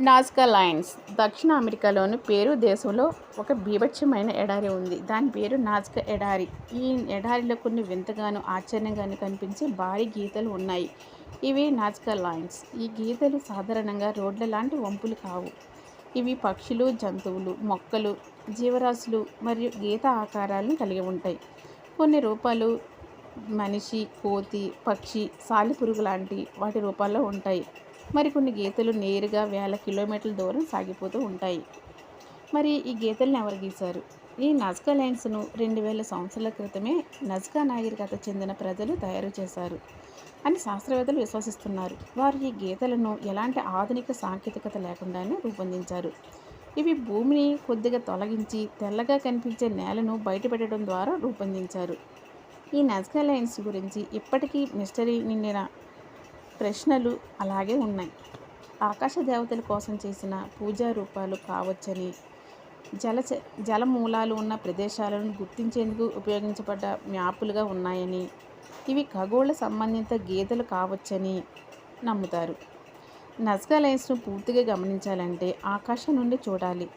Nazca Lions దక్షిణ అమెరికాలోని Peru దేశంలో ఒక బీభత్సమైన ఎడారి ఉంది. దాని పేరు నాజ్కా ఎడారి. ఈ ఎడారిలో కొన్ని వింతగానూ ఆశ్చర్యంగానూ కనిపించే భారీ గీతలు ఉన్నాయి. ఇవి నాజ్కా లయన్స్. ఈ గీతలు సాధారణంగా రోడ్ల లాంటి వంపులు కావు. ఇవి పక్షులు, జంతువులు, మొక్కలు, జీవరాశులు మరియు గీత ఆకారాలను కలిగి ఉంటాయి. కొన్ని రూపాలు మనిషి, కోతి, పక్షి, సాలెపురుగు లాంటి వాటి రూపాల్లో ఉంటాయి. మరికొన్ని గీతలు నేరుగా వేల కిలోమీటర్ల దూరం సాగిపోతూ ఉంటాయి. మరి ఈ గీతలను ఎవరు గీశారు? ఈ నజ్కా లైన్స్ను 2000 సంవత్సరాల క్రితమే నజ్కా నాగరికత చెందిన ప్రజలు తయారు చేశారు అని శాస్త్రవేత్తలు విశ్వసిస్తున్నారు. వారు ఈ గీతలను ఎలాంటి ఆధునిక సాంకేతికత లేకుండానే రూపొందించారు. ఇవి భూమిని కొద్దిగా తొలగించి తెల్లగా కనిపించే నేలను బయటపెట్టడం ద్వారా రూపొందించారు. ఈ నజ్కా లైన్స్ గురించి ఇప్పటికీ మిస్టరీ నిండిన ప్రశ్నలు అలాగే ఉన్నాయి. ఆకాశ దేవతల కోసం చేసిన పూజా రూపాలు కావచ్చని, జలమూలాలు ఉన్న ప్రదేశాలను గుర్తించేందుకు ఉపయోగించబడ్డ మ్యాపులుగా ఉన్నాయని, ఇవి ఖగోళ సంబంధిత గీతలు కావచ్చని నమ్ముతారు. నజ్కా లైన్స్ను పూర్తిగా గమనించాలంటే ఆకాశం నుండి చూడాలి.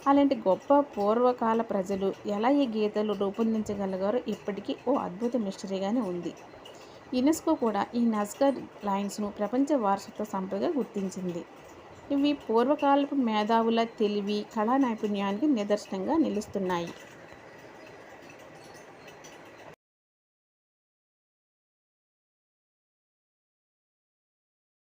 అలాంటి గొప్ప పూర్వకాల ప్రజలు ఎలా ఈ గీతలు రూపొందించగలిగారో ఇప్పటికీ ఓ అద్భుత మిస్టరీగానే ఉంది. యునెస్కో కూడా ఈ నజ్కా లైన్స్ను ప్రపంచ వారసత్వ సంపదగా గుర్తించింది. ఇవి పూర్వకాలపు మేధావుల తెలివి, కళా నైపుణ్యానికి నిదర్శనంగా నిలుస్తున్నాయి.